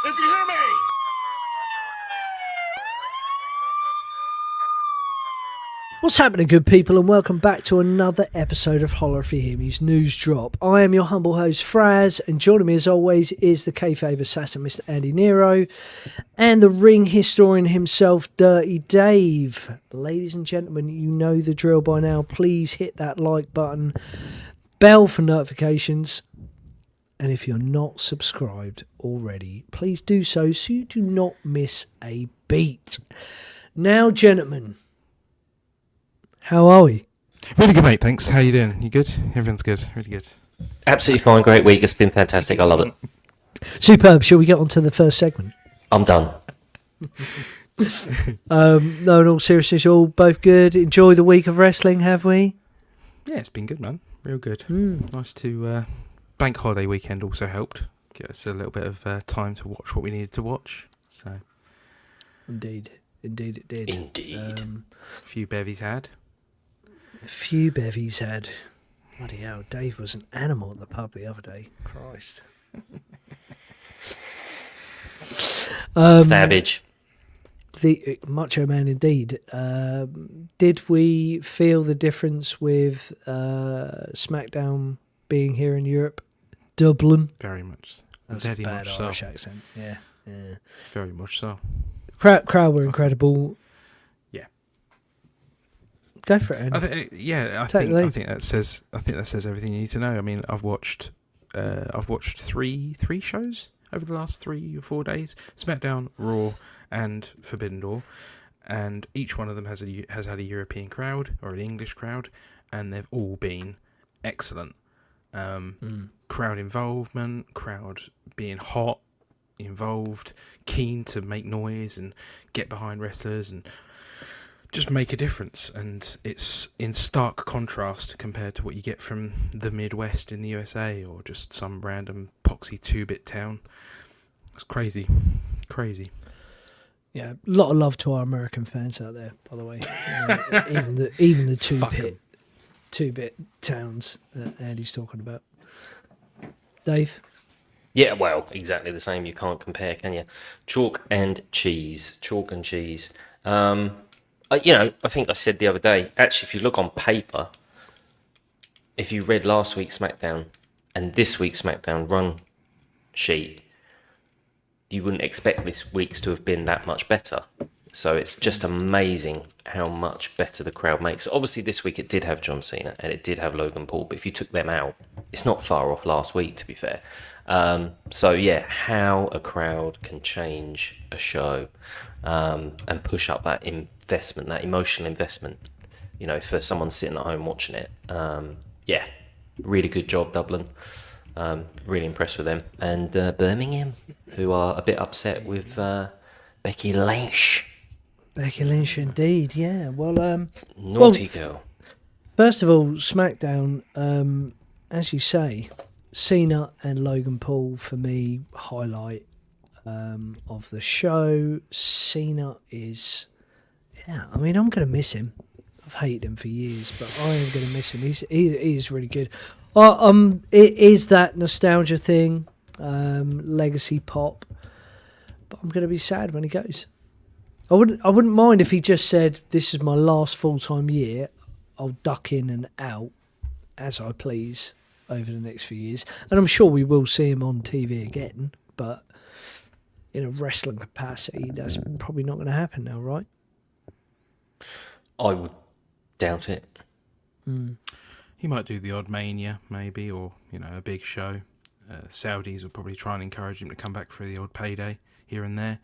If you hear me! What's happening, good people, and welcome back to another episode of Holla if you hear me's News Drop. I am your humble host, Fraz, and joining me as always is the kayfabe assassin, Mr. AndiNero, and the ring historian himself, Dirty Dave. Ladies and gentlemen, you know the drill by now. Please hit that like button, bell for notifications, and if you're not subscribed already, please do so you do not miss a beat. Now, gentlemen, how are we? Really good, mate. Thanks. How you doing? You good? Everyone's good. Really good. Absolutely fine. Great week. It's been fantastic. I love it. Superb. Shall we get on to the first segment? I'm done. No, in all seriousness, all both good. Enjoy the week of wrestling, have we? Yeah, it's been good, man. Real good. Nice to... bank holiday weekend also helped. Get us a little bit of time to watch what we needed to watch. So, Indeed it did. Indeed. a few bevies had. A few bevies had. Bloody hell, Dave was an animal at the pub the other day. Christ. Savage. The Macho Man indeed. Did we feel the difference with SmackDown being here in Europe? Dublin. Very much. That's a Very bad much Irish so. accent. Yeah. Very much so. Crowd were incredible. Yeah. Go for it, Andy. I think that says everything you need to know. I mean, I've watched three shows over the last 3 or 4 days: SmackDown, Raw, and Forbidden Door, and each one of them has had a European crowd or an English crowd, and they've all been excellent. Crowd involvement, crowd being hot, involved, keen to make noise and get behind wrestlers and just make a difference. And it's in stark contrast compared to what you get from the Midwest in the USA or just some random poxy 2-bit town. It's crazy. Yeah, a lot of love to our American fans out there, by the way. Even the two-bit towns that Andy's talking about. Dave? Yeah, well, exactly the same. You can't compare, can you? Chalk and cheese. I think I said the other day, actually, if you look on paper, if you read last week's SmackDown and this week's SmackDown run sheet, you wouldn't expect this week's to have been that much better. So it's just amazing how much better the crowd makes. Obviously, this week it did have John Cena and it did have Logan Paul, but if you took them out, it's not far off last week, to be fair. So yeah, how a crowd can change a show and push up that investment, that emotional investment, for someone sitting at home watching it. Yeah, really good job, Dublin. Really impressed with them. And Birmingham, who are a bit upset with Becky Lynch. Becky Lynch indeed, yeah. Well, Naughty girl. First of all, SmackDown, as you say, Cena and Logan Paul, for me, highlight of the show. Cena is, I'm going to miss him. I've hated him for years, but I am going to miss him. He is really good. It is that nostalgia thing, legacy pop, but I'm going to be sad when he goes. I wouldn't mind if he just said, "This is my last full-time year. I'll duck in and out as I please over the next few years." And I'm sure we will see him on TV again, but in a wrestling capacity, that's probably not going to happen now, right? I would doubt it. He might do the odd Mania, maybe, or a big show. Saudis will probably try and encourage him to come back for the odd payday here and there.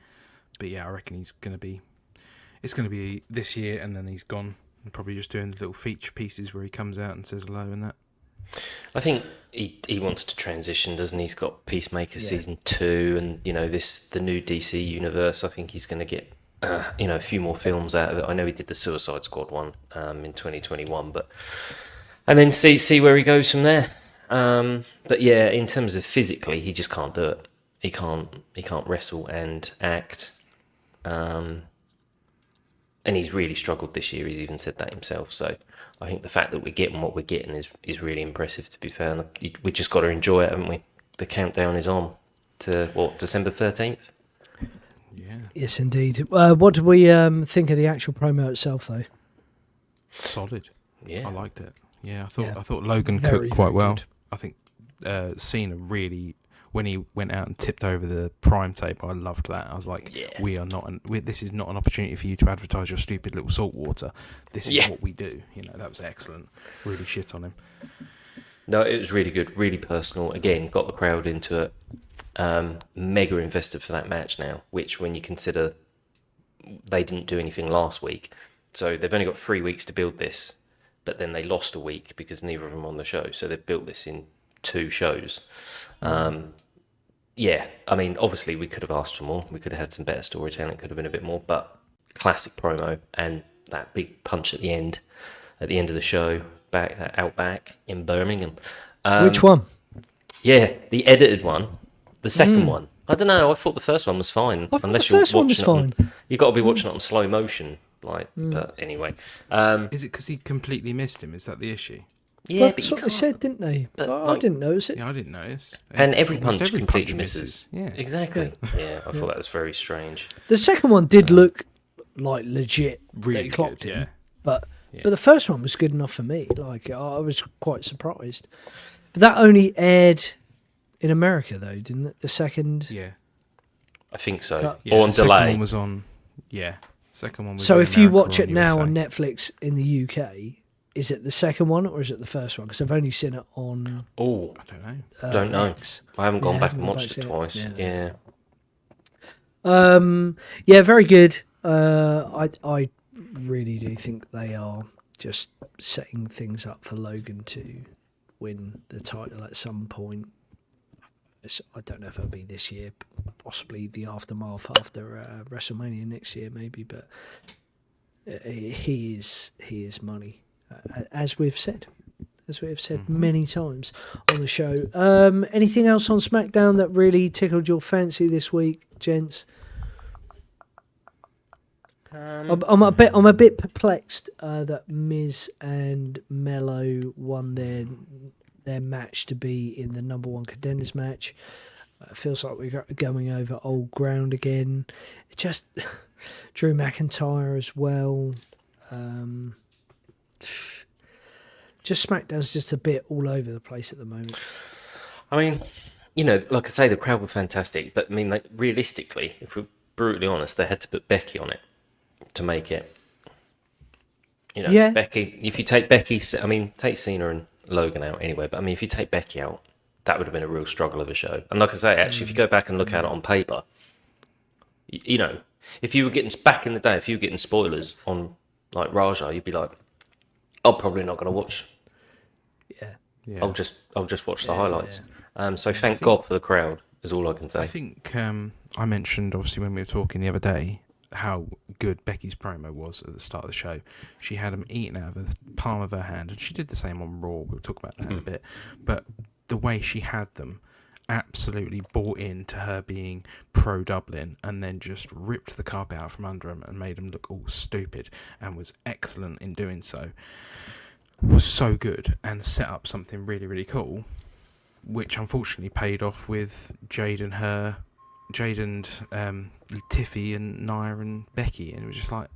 But yeah, I reckon it's going to be this year, and then he's gone, and probably just doing the little feature pieces where he comes out and says hello and that. I think he wants to transition, doesn't he? He's got Peacemaker season 2, and the new DC universe. I think he's going to get a few more films out of it. I know he did the Suicide Squad one in 2021, and then see where he goes from there. But yeah, in terms of physically, he just can't do it. He can't wrestle and act. And he's really struggled this year. He's even said that himself. So I think the fact that we're getting what we're getting is really impressive, to be fair. And we just got to enjoy it, haven't we? The countdown is on. to December 13th. Yeah, Yes, indeed. What do we think of the actual promo itself, though? solid. Yeah. I liked it. Yeah, I Yeah. thought Logan Very, cooked quite very well. good. I think Cena really, when he went out and tipped over the Prime tape, I loved that. I was like, Yeah. this is not an opportunity for you to advertise your stupid little salt water. This is what we do. That was excellent. Really shit on him. No, it was really good, really personal. Again, got the crowd into it. Mega invested for that match now, which when you consider they didn't do anything last week, so they've only got 3 weeks to build this, but then they lost a week because neither of them were on the show, so they've built this in 2 shows. Yeah, I mean, obviously we could have asked for more. We could have had some better storytelling. It could have been a bit more, but classic promo and that big punch at the end of the show, out back in Birmingham. Which one? Yeah, the edited one, the second one. I don't know. I thought the first one was fine. I thought Unless the first you're one was watching fine. you got to be watching it on slow motion, like. But anyway, Is it because he completely missed him? Is that the issue? yeah, Well, but that's you what they can't. said, didn't they? But, I like- didn't notice it. Yeah, I didn't notice. And every Almost punch completely misses. Yeah, Exactly. Yeah, I thought that was very strange. The second one did look like legit. That really he clocked good. him. Yeah. But the first one was good enough for me. Like, I was quite surprised. But that only aired in America, though, didn't it? The second. Yeah. I think so. Cut. Yeah, Or on the second delay. one was on. Yeah, second one was. So in if you America watch or it now USA. on Netflix in the UK, is it the second one or is it the first one? Because I've only seen it on. Oh, I don't know. don't know. X. I haven't gone Yeah, back haven't and gone watched back it to twice. it. Yeah. Yeah, very good. I really do think they are just setting things up for Logan to win the title at some point. I don't know if it'll be this year, possibly the aftermath after WrestleMania next year, maybe. But he is money, as we've said. As we have said many times on the show. Anything else on SmackDown that really tickled your fancy this week, gents? I'm a bit perplexed that Miz and Mello won their match to be in the number 1 contenders match. It feels like we're going over old ground again. It just Drew McIntyre as well. Just SmackDown's just a bit all over the place at the moment. I mean, like I say, the crowd were fantastic, but I mean, like realistically, if we're brutally honest, they had to put Becky on it to make it. Yeah. Becky. If you take Becky, I mean, take Cena and Logan out anyway. But I mean, if you take Becky out, that would have been a real struggle of a show. And like I say, actually, if you go back and look at it on paper, if you were getting back in the day, if you were getting spoilers on like Raja, you'd be like, I'm probably not going to watch. Yeah. I'll just watch the highlights. So thank God for the crowd is all I can say. I think I mentioned obviously when we were talking the other day how good Becky's promo was at the start of the show. She had them eaten out of the palm of her hand, and she did the same on Raw. We'll talk about that in a bit. But the way she had them absolutely bought into her being pro Dublin, and then just ripped the carpet out from under them and made them look all stupid, and was excellent in doing so. Was so good and set up something really, really cool, which unfortunately paid off with Jade and Tiffy and Nia and Becky, and it was just like,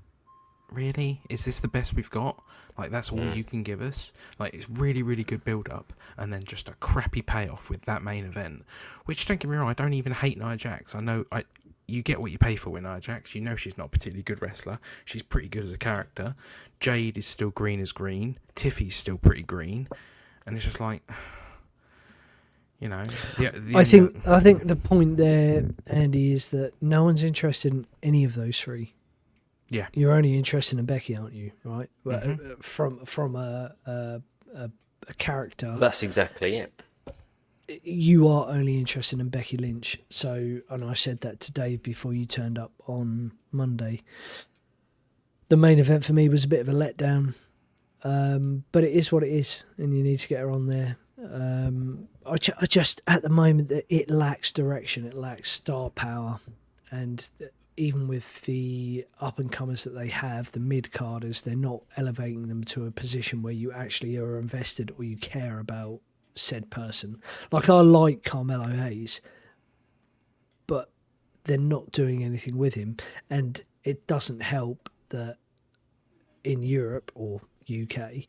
really? Is this the best we've got? Like, that's all you can give us? Like, it's really, really good build-up, and then just a crappy payoff with that main event, which, don't get me wrong, I don't even hate Nia Jax. I know you get what you pay for with Nia Jax. You know she's not a particularly good wrestler. She's pretty good as a character. Jade is still green as green. Tiffy's still pretty green. And it's just like, I think the point there, Andy, is that no one's interested in any of those three. Yeah. You're only interested in Becky, aren't you? Right? Mm-hmm. From a character. That's exactly it. You are only interested in Becky Lynch. So, and I said that to Dave before you turned up on Monday. The main event for me was a bit of a letdown, but it is what it is, and you need to get her on there. I just at the moment it lacks direction, it lacks star power, and even with the up and comers that they have, the mid carders, they're not elevating them to a position where you actually are invested or you care about said person. Like, I like Carmelo Hayes, they're not doing anything with him, and it doesn't help that in Europe or UK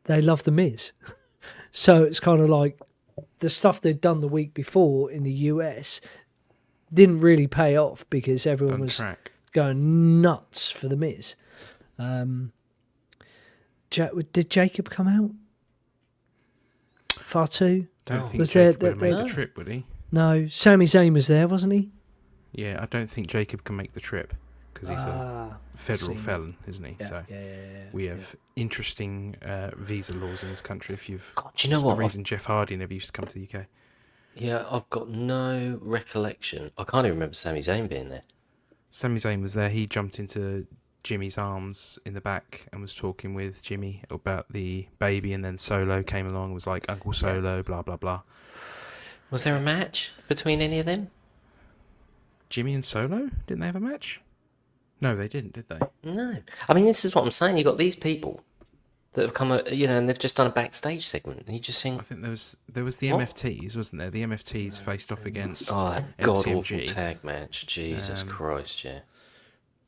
they love the Miz. So it's kind of like the stuff they'd done the week before in the US didn't really pay off because everyone was going nuts for the Miz. Did Jacob come out? Far too? Don't think Jacob would make the trip, would he? No, Sami Zayn was there, wasn't he? Yeah, I don't think Jacob can make the trip because he's a federal felon, isn't he? Yeah, so yeah. we have interesting visa laws in this country. If you've, God, do you know what? The reason Jeff Hardy never used to come to the UK. Yeah, I've got no recollection. I can't even remember Sami Zayn being there. Sami Zayn was there. He jumped into Jimmy's arms in the back and was talking with Jimmy about the baby, and then Solo came along and was like, Uncle Solo, blah, blah, blah. Was there a match between any of them? Jimmy and Solo? Didn't they have a match? No, they didn't, did they? No. I mean, this is what I'm saying. You've got these people that have come, and they've just done a backstage segment, and you just think... I think there was the MFTs, wasn't there? The MFTs faced off against god-awful tag match. Jesus Christ, yeah.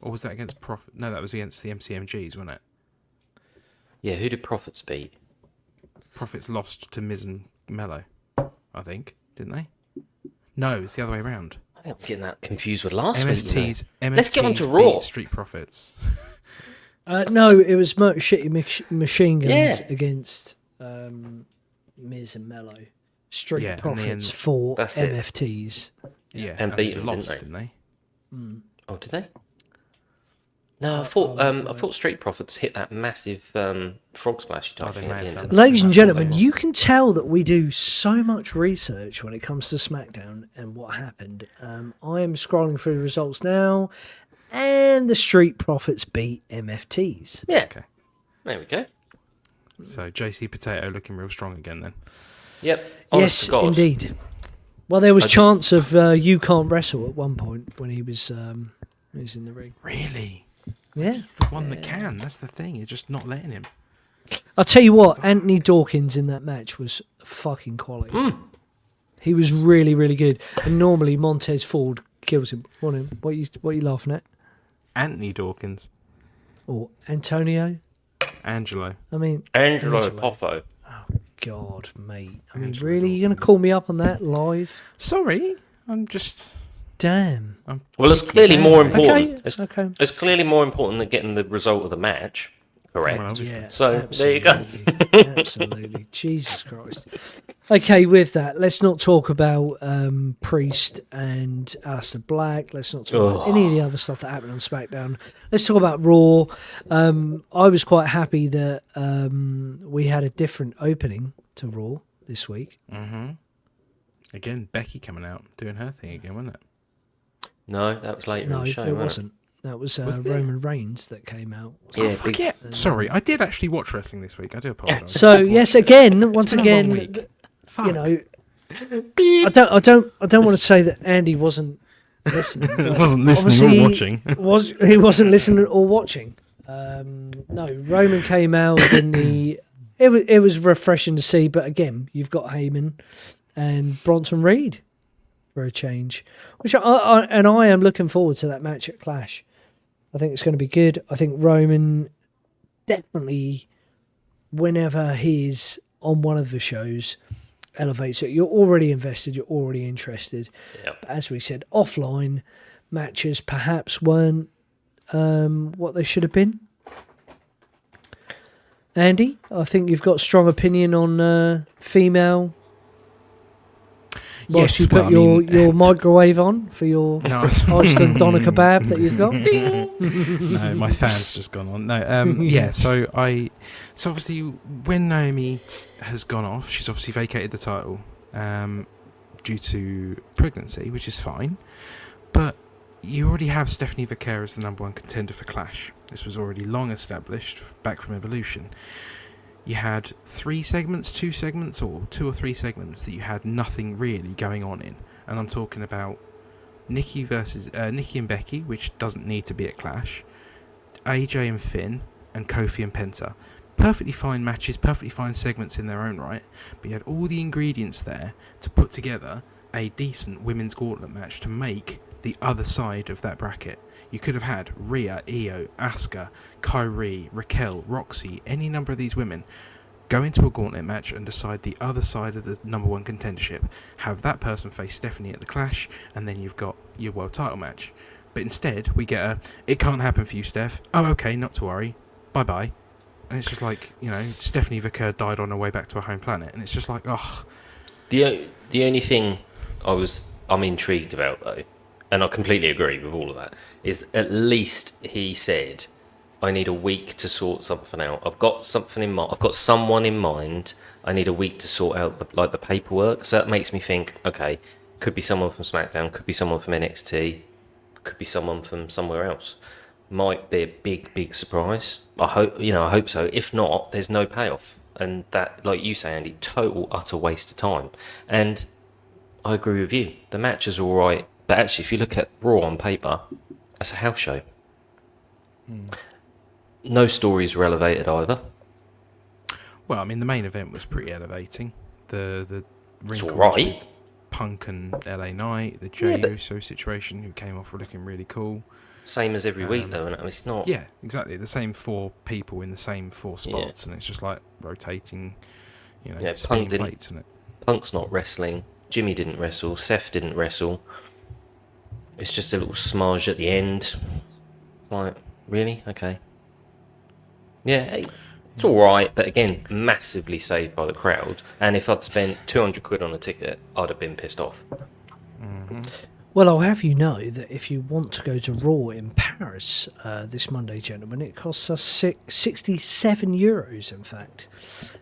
Or was that against Profit? No, that was against the MCMGs, wasn't it? Yeah, who did Profits beat? Profits lost to Miz and Mello, I think, didn't they? No, it's the other way around. I think I'm getting that confused with last week. MFTs Let's get on to Raw. Street Profits. No, it was Motor Shitty Machine Guns against Miz and Mello. Street Profits for MFTs. Yeah, and beat them, lost, didn't they? Oh, did they? No, I thought Street Profits hit that massive frog splash at the end. Ladies and gentlemen, you can tell that we do so much research when it comes to SmackDown and what happened. I am scrolling through the results now, and the Street Profits beat MFTs. Yeah. Okay. There we go. So JC Potato looking real strong again then. Yep. Yes, indeed. Well, there was chance of You Can't Wrestle at one point when he was in the ring. Really? Yeah. He's the one that can. That's the thing. You're just not letting him. I'll tell you what, Anthony Dawkins in that match was fucking quality. He was really, really good. And normally Montez Ford kills him. What are you laughing at? Anthony Dawkins. Or Antonio? Angelo. I mean... Angelo Poffo. Oh, God, mate. I mean, really? You're going to call me up on that live? Sorry. I'm just... Damn. Well, it's clearly more important. Okay. It's clearly more important than getting the result of the match. Correct. Well, yeah, so there you go. Absolutely. Jesus Christ. Okay, with that, let's not talk about Priest and Aleister Black. Let's not talk about any of the other stuff that happened on SmackDown. Let's talk about Raw. I was quite happy that we had a different opening to Raw this week. Mm-hmm. Again, Becky coming out, doing her thing again, wasn't it? No, that was later in the show. No, it wasn't. That was Roman Reigns that came out. Yeah, sorry, I did actually watch wrestling this week. I do apologise. So yes, once again, you know, I don't want to say that Andy wasn't listening. Wasn't listening or watching. He wasn't listening or watching. No, Roman came out in the. It was refreshing to see, but again, you've got Heyman and Bronson Reed for a change, which I am looking forward to that match at Clash. I think it's going to be good. I think Roman definitely, whenever he's on one of the shows, elevates it. You're already invested. You're already interested. Yep. But as we said, offline matches perhaps weren't what they should have been. Andy, I think you've got a strong opinion on female. Whilst you put your microwave on for your Iceland doner kebab that you've got. No, my fan's just gone on. No, so obviously when Naomi has gone off, she's obviously vacated the title due to pregnancy, which is fine. But you already have Stephanie Vaquer as the number one contender for Clash. This was already long established back from Evolution. You had two or three segments that you had nothing really going on in. And I'm talking about Nikki and Becky, which doesn't need to be at Clash, AJ and Finn, and Kofi and Penta. Perfectly fine matches, perfectly fine segments in their own right, but you had all the ingredients there to put together a decent women's gauntlet match to make the other side of that bracket. You could have had Rhea, Io, Asuka, Kyrie, Raquel, Roxy, any number of these women go into a gauntlet match and decide the other side of the number one contendership. Have that person face Stephanie at the Clash, and then you've got your world title match. But instead, we get a, it can't happen for you, Steph. Oh, okay, not to worry. Bye-bye. And it's just like, you know, Stephanie Vicker died on her way back to her home planet. And it's just like, oh. The only thing I'm intrigued about, though, and I completely agree with all of that, is at least he said, I need a week to sort something out. I've got something in mind. I've got someone in mind. I need a week to sort out the paperwork. So that makes me think, okay, could be someone from SmackDown, could be someone from NXT, could be someone from somewhere else. Might be a big surprise. I hope so. If not, there's no payoff. And that, like you say, Andy, total utter waste of time. And I agree with you. The match is all right, but actually, if you look at Raw on paper, that's a house show. No stories were elevated either. Well, I mean, the main event was pretty elevating. The It's ring all calls right. with Punk and LA Knight, the Jey Uso situation, who came off looking really cool. Same as every week, though, and it's not. Yeah, exactly. The same 4 people in the same 4 spots, and it's just like rotating, you know, spinning plates in it. Punk's not wrestling. Jimmy didn't wrestle. Seth didn't wrestle. It's just a little smudge at the end. Like, really? Okay. Yeah, it's all right, but again, massively saved by the crowd. And if I'd spent 200 quid on a ticket, I'd have been pissed off. Mm-hmm. Well, I'll have you know that if you want to go to Raw in Paris this Monday, gentlemen, it costs us 67 euros, in fact.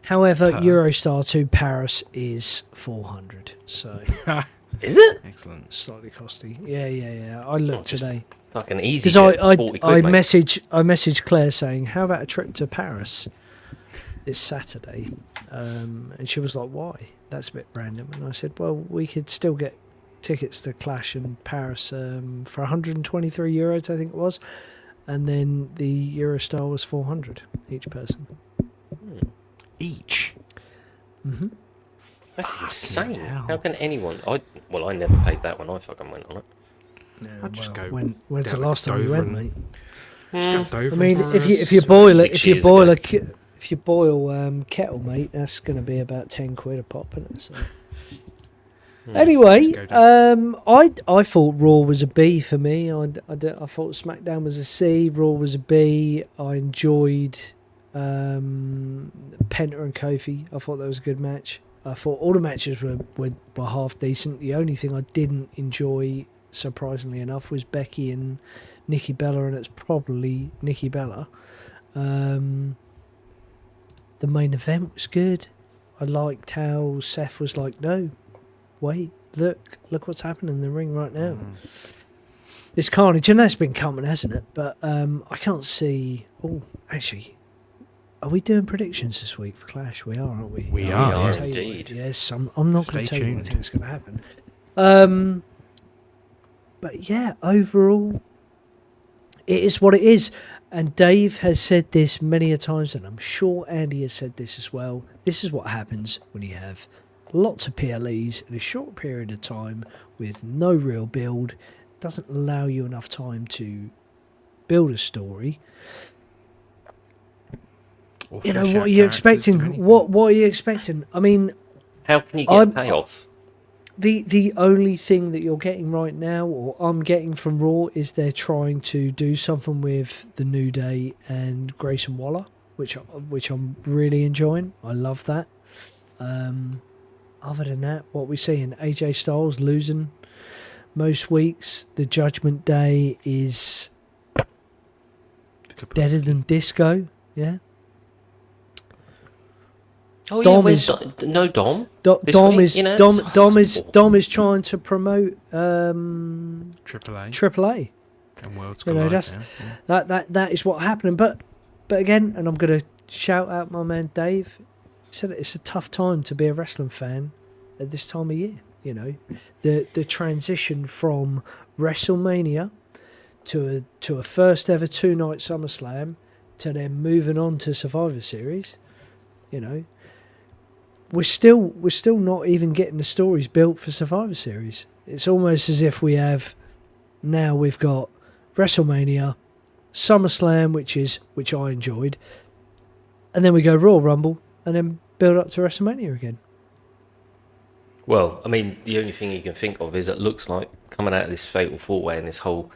However, Eurostar to Paris is 400. So, is it? Excellent. Slightly costly. Yeah. I looked today. Fucking easy. Because I messaged Claire saying, how about a trip to Paris this Saturday? And she was like, why? That's a bit random. And I said, well, we could still get tickets to Clash in Paris for 123 euros, I think it was. And then the Eurostar was 400 each person. Each? Mm-hmm. That's insane. hell. How can anyone... I never paid that when I fucking went on it. Yeah, I'd just go when's the down last to time you Dover went, mate? Just go Dover I mean, for if you boil it, 6 if you years boil ago. if you boil kettle, mate, that's going to be about 10 quid a pop, isn't it? So. Anyway, Just go I thought Raw was a B for me. I thought SmackDown was a C. Raw was a B. I enjoyed Penta and Kofi. I thought that was a good match. I thought all the matches were half decent. The only thing I didn't enjoy, surprisingly enough, was Becky and Nikki Bella, and it's probably Nikki Bella. The main event was good. I liked how Seth was like, no, wait, look what's happening in the ring right now. It's carnage, and that's been coming, hasn't it? But I can't see... Oh, actually, are we doing predictions this week for Clash? We are, aren't we? We are, yes. Tell you what, Indeed. yes, I'm not going to Stay tell you what I tuned. think is going to happen. But yeah, overall, it is what it is. And Dave has said this many a times, and I'm sure Andy has said this as well. This is what happens when you have lots of PLEs in a short period of time with no real build. It doesn't allow you enough time to build a story. Or You know, flesh what out are you characters, do expecting? anything. What are you expecting? I mean, How can you get payoff? The only thing that you're getting right now, or I'm getting from Raw, is they're trying to do something with the New Day and Grayson Waller, which I'm really enjoying. I love that. Other than that, what we're seeing, AJ Styles losing most weeks. The Judgment Day is deader than disco. Yeah. Oh Dom yeah, where's is- no Dom? This Dom week, is you know, Dom it's Dom is horrible. Dom is trying to promote Triple A Triple A. and Worlds You know, Collide that's now, yeah. that is what happening. But again, and I'm gonna shout out my man Dave. He said it's a tough time to be a wrestling fan at this time of year. You know, the transition from WrestleMania to a first ever 2-night SummerSlam to then moving on to Survivor Series. You know, we're still not even getting the stories built for Survivor Series. It's almost as if we've got WrestleMania, SummerSlam, which I enjoyed, and then we go Royal Rumble, and then build up to WrestleMania again. Well, I mean, the only thing you can think of is it looks like coming out of this fatal four-way and this whole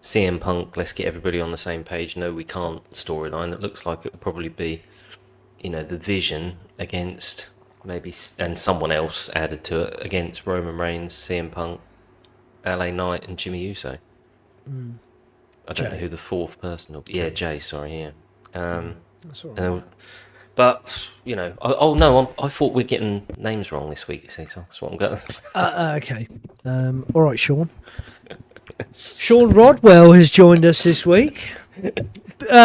CM Punk, let's get everybody on the same page, no we can't storyline. It looks like it would probably be, the Vision against maybe, and someone else added to it, against Roman Reigns, CM Punk, LA Knight, and Jimmy Uso. I don't know who the fourth person will be. Yeah, Jay, sorry, yeah. That's all right. But, I thought we're getting names wrong this week, you see, so that's what I'm going. Okay. All right, Sean. Sean Rodwell has joined us this week.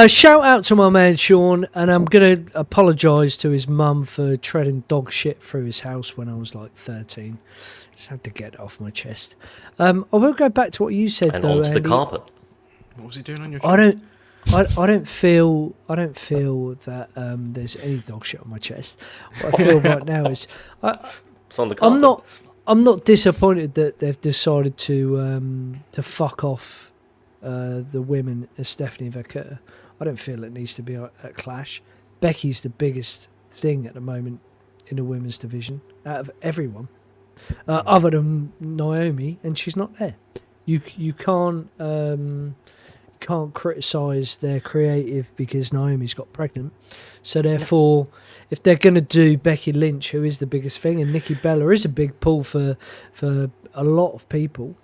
Shout out to my man Sean, and I'm going to apologise to his mum for treading dog shit through his house when I was like 13. Just had to get it off my chest. I will go back to what you said, and though, onto Andy. the carpet. What was he doing on your chest? I don't feel that there's any dog shit on my chest. What I feel right now is It's on the carpet. I'm not disappointed that they've decided to fuck off the women as Stephanie Vaquer. I don't feel it needs to be a clash. Becky's the biggest thing at the moment in the women's division out of everyone, other than Naomi, and she's not there. You can't criticise their creative because Naomi's got pregnant. So therefore, if they're going to do Becky Lynch, who is the biggest thing, and Nikki Bella is a big pull for a lot of people,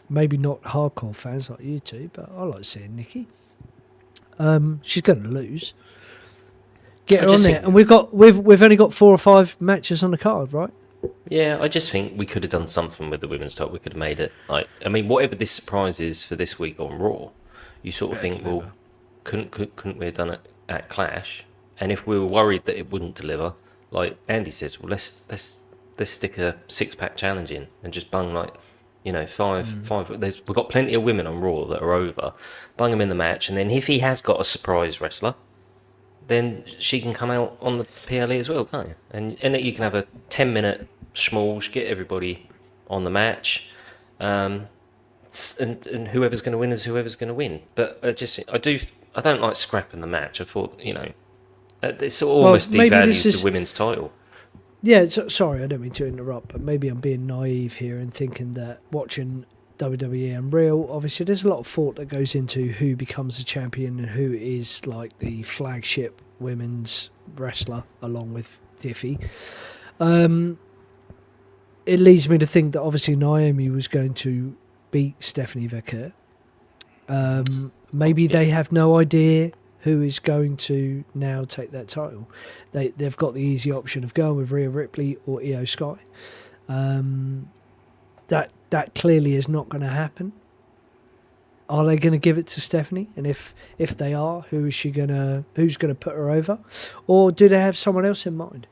maybe not hardcore fans like you two, but I like seeing Nikki. She's going to lose. Get her on there, and we've only got 4 or 5 matches on the card, right? Yeah, I just think we could have done something with the women's title. We could have made it whatever this surprise is for this week on Raw. You sort of think, well, couldn't we have done it at Clash? And if we were worried that it wouldn't deliver, like Andy says, well, let's stick a 6-pack challenge in and just bung five. We've got plenty of women on Raw that are over. Bung them in the match, and then if he has got a surprise wrestler, then she can come out on the PLE as well, can't you? And then you can have a 10-minute schmooze, get everybody on the match. And whoever's going to win is whoever's going to win. But I don't like scrapping the match. I thought, it's almost devalues the women's title. Yeah, sorry, I don't mean to interrupt, but maybe I'm being naive here and thinking that watching WWE and Real, obviously there's a lot of thought that goes into who becomes a champion and who is like the flagship women's wrestler along with Diffie. It leads me to think that obviously Naomi was going to beat Stephanie Vaquer. Maybe they have no idea who is going to now take that title. They've got the easy option of going with Rhea Ripley or Io Sky. That clearly is not going to happen. Are they going to give it to Stephanie? And if they are, who's going to put her over? Or do they have someone else in mind?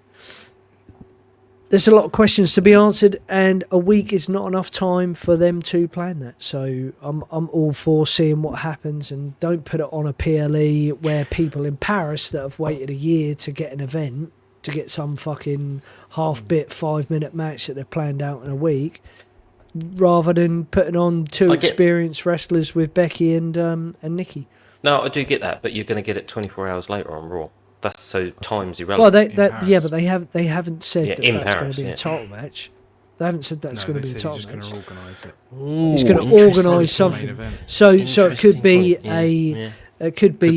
There's a lot of questions to be answered, and a week is not enough time for them to plan that. So I'm all for seeing what happens, and don't put it on a PLE where people in Paris that have waited a year to get an event, to get some fucking half-bit 5-minute match that they've planned out in a week, rather than putting on 2 experienced wrestlers with Becky and Nikki. No, I do get that, but you're going to get it 24 hours later on Raw. That's so time's irrelevant. Well, but they haven't said that's Paris, going to be a title match. They haven't said that's going to be a title match. He's going to organise it. He's going to organise something. So it could be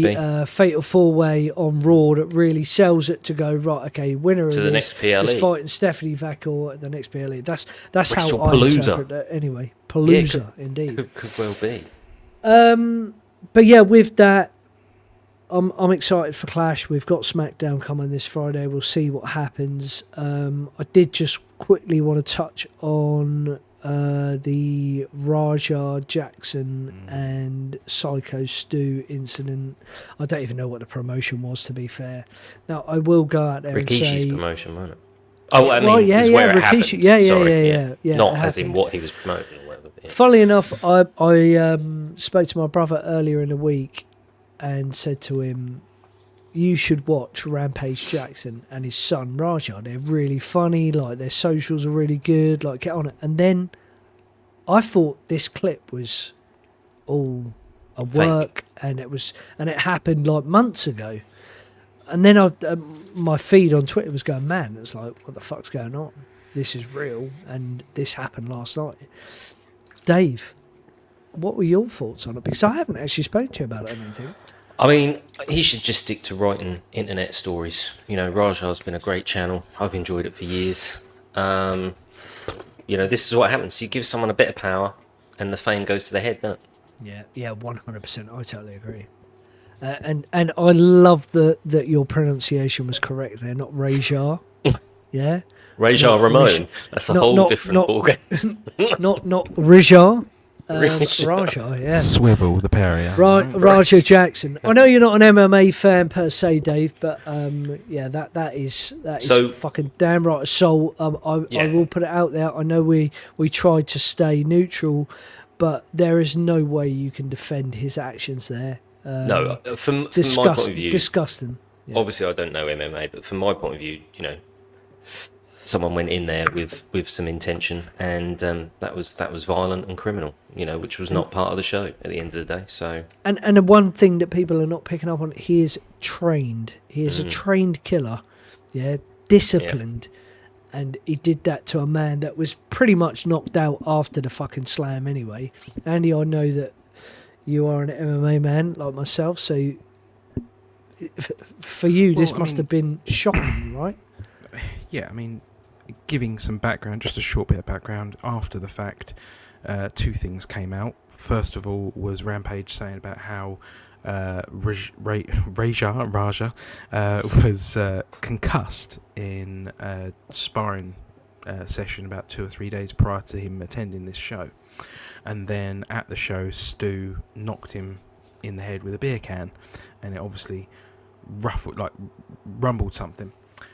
a fatal 4-way on Raw that really sells it to go right. Okay, winner to of the this next PLE is fighting Stephanie Vaquer at the next PLE. That's how I Palooza. interpret that. Anyway, Palooza, indeed. Could well be. But yeah, with that, I'm excited for Clash. We've got SmackDown coming this Friday. We'll see what happens. I did just quickly want to touch on the Raja Jackson and Psycho Stu incident. I don't even know what the promotion was, to be fair. Now, I will go out there and say... Rikishi's promotion, wasn't it? Oh, I mean, where it happened. Yeah, not as in what he was promoting or whatever. Yeah. Funnily enough, I spoke to my brother earlier in the week and said to him, you should watch Rampage Jackson and his son Raja. They're really funny, like their socials are really good, like get on it. And then I thought this clip was all a work, and it happened like months ago. And then my feed on Twitter was going, man, it's like, what the fuck's going on? This is real, and this happened last night. Dave, what were your thoughts on it? Because I haven't actually spoken to you about it or anything. I mean, he should just stick to writing internet stories. You know, Raja's been a great channel. I've enjoyed it for years. You know, this is what happens. You give someone a bit of power, and the fame goes to the head, doesn't it? Yeah, 100%. I totally agree. And I love that your pronunciation was correct there, not Raja. Yeah? Raja Ramon. That's a whole different ballgame. not Raja. Raja, yeah. Swivel the Perrier. Raja Jackson. I know you're not an MMA fan per se, Dave, but yeah, that is so, fucking damn right assault. I will put it out there. I know we tried to stay neutral, but there is no way you can defend his actions there. No, from my point of view, disgusting. Yeah. Obviously, I don't know MMA, but from my point of view, you know, someone went in there with some intention, and that was violent and criminal, you know, which was not part of the show at the end of the day. So and the one thing that people are not picking up on, he is trained. He is a trained killer, disciplined, and he did that to a man that was pretty much knocked out after the fucking slam anyway. Andy, I know that you are an MMA man like myself, so for you, this must have been shocking, right? Yeah, I mean, giving some background, just a short bit of background, after the fact, two things came out. First of all was Rampage saying about how Raja was concussed in a sparring session about 2 or 3 days prior to him attending this show. And then at the show, Stu knocked him in the head with a beer can, and it obviously rumbled something,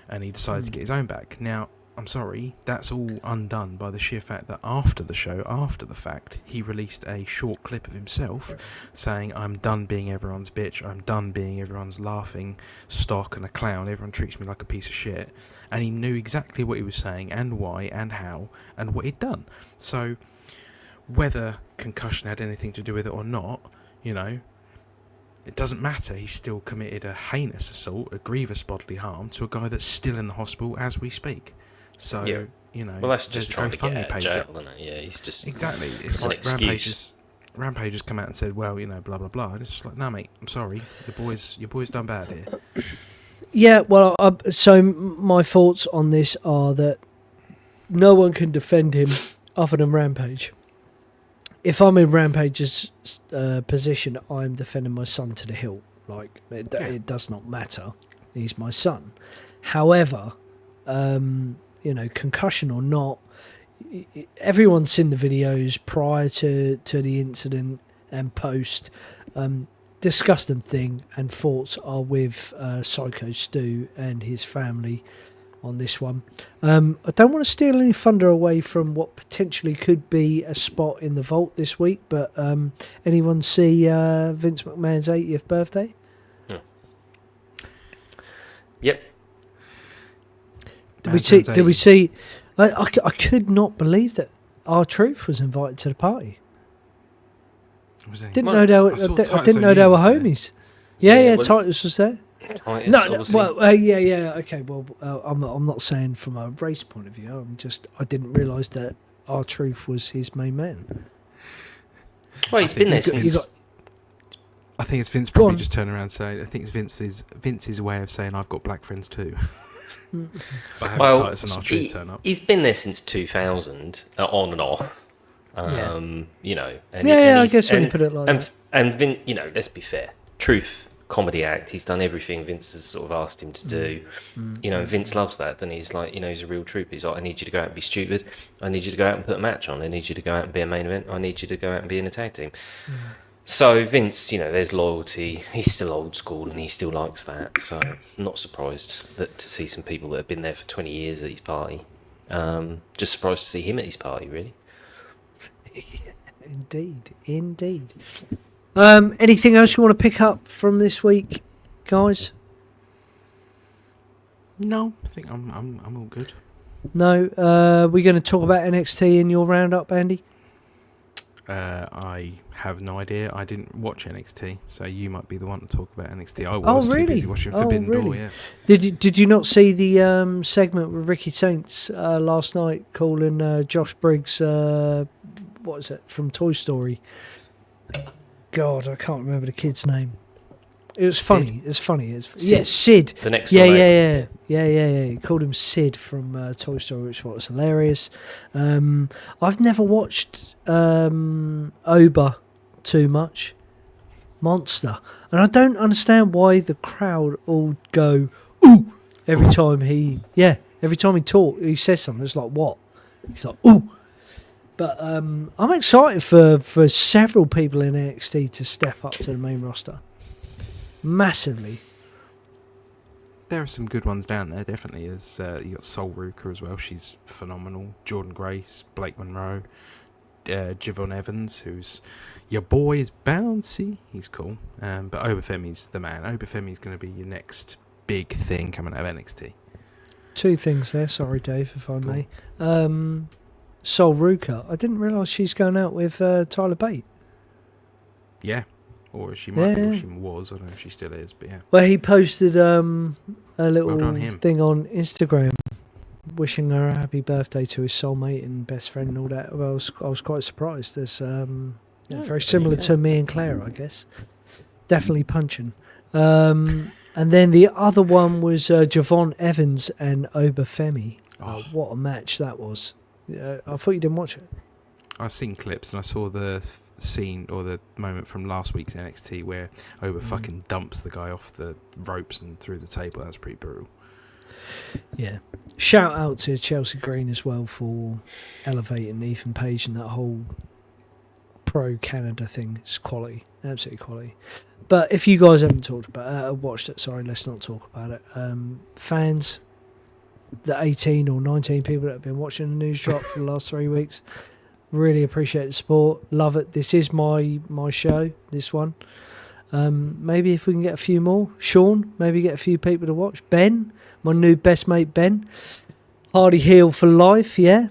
and he decided to get his own back. Now, I'm sorry, that's all undone by the sheer fact that after the show, after the fact, he released a short clip of himself saying, I'm done being everyone's bitch, I'm done being everyone's laughing stock and a clown, everyone treats me like a piece of shit. And he knew exactly what he was saying, and why, and how, and what he'd done. So whether concussion had anything to do with it or not, you know, it doesn't matter. He still committed a heinous assault, a grievous bodily harm to a guy that's still in the hospital as we speak. So, you know, well, that's just trying to get out of jail, isn't it? Yeah, he's just exactly. It's like Rampage has come out and said, well, you know, blah blah blah. And it's just like, no, mate, I'm sorry, your boy's done bad here. Yeah, well, so my thoughts on this are that no one can defend him other than Rampage. If I'm in Rampage's position, I'm defending my son to the hilt. Like, it does not matter. He's my son. However, you know, concussion or not, everyone's seen the videos prior to the incident and post. Disgusting thing, and thoughts are with Psycho Stu and his family on this one. I don't want to steal any thunder away from what potentially could be a spot in the vault this week, but anyone see Vince McMahon's 80th birthday? Yep. Did we see? I could not believe that R-Truth was invited to the party. Didn't know they were homies. Yeah, Titus was there. Titus, okay. Well, I'm not saying from a race point of view. I didn't realise that R-Truth was his main man. Well, he's been there since. I think it's Vince probably just turning around saying. I think it's Vince's way of saying I've got black friends too. Well, Titus and R-Truth turn up. He's been there since 2000, on and off. You know, and I guess when you put it like that. And Vince, you know, let's be fair. Truth comedy act. He's done everything Vince has sort of asked him to do. You know, Vince loves that. Then he's like, you know, he's a real trooper. He's like, I need you to go out and be stupid. I need you to go out and put a match on. I need you to go out and be a main event. I need you to go out and be in a tag team. So Vince, you know, there's loyalty. He's still old school and he still likes that. So I'm not surprised to see some people that have been there for 20 years at his party. Just surprised to see him at his party, really. Indeed. Anything else you want to pick up from this week, guys? No, I think I'm all good. No, we're going to talk about NXT in your roundup, Andy. I have no idea. I didn't watch NXT, so you might be the one to talk about NXT. I was too busy watching Forbidden Door. Yeah. Did you not see the segment with Ricky Saints last night calling Josh Briggs? What is it from Toy Story? God, I can't remember the kid's name. It was funny. It's funny. Yeah, Sid. The next Yeah. He called him Sid from Toy Story, which was hilarious. I've never watched Oba too much. Monster. And I don't understand why the crowd all go, ooh, every time he talks, he says something. It's like, what? He's like, ooh. But I'm excited for several people in NXT to step up to the main roster. Massively. There are some good ones down there, definitely. There's you got Sol Ruka as well. She's phenomenal. Jordan Grace, Blake Monroe, Javon Evans, who's your boy is bouncy. He's cool. But Obafemi's the man. Obafemi's going to be your next big thing coming out of NXT. Two things there. Sorry, Dave, if I may. Sol Ruka. I didn't realise she's going out with Tyler Bate. Yeah. Or she might be, or she was. I don't know if she still is, but yeah. Well, he posted a little him. thing on Instagram wishing her a happy birthday to his soulmate and best friend and all that. Well, I was quite surprised. There's very similar to me and Claire, I guess. Definitely punching. And then the other one was Javon Evans and Obafemi. What a match that was. I thought you didn't watch it. I've seen clips and I saw the scene or the moment from last week's NXT where Oba fucking dumps the guy off the ropes and through the table. That was pretty brutal. Yeah. Shout out to Chelsea Green as well for elevating Ethan Page and that whole pro Canada thing. It's quality. Absolutely quality. But if you guys haven't watched it, sorry, let's not talk about it. Fans, the 18 or 19 people that have been watching the NewsDrop for the last 3 weeks, really appreciate the support. Love it. This is my show, this one. Maybe if we can get a few more. Sean, maybe get a few people to watch. Ben, my new best mate Ben. Hardy Heel for life, yeah?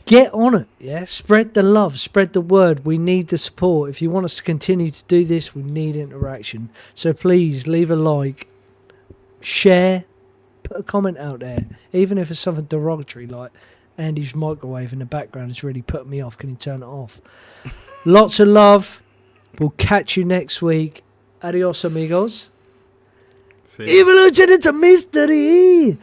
Get on it, yeah? Spread the love, spread the word. We need the support. If you want us to continue to do this, we need interaction. So please leave a like, share, put a comment out there. Even if it's something derogatory like Andy's microwave in the background is really putting me off. Can you turn it off? Lots of love. We'll catch you next week. Adios, amigos. Evolution, it's a mystery.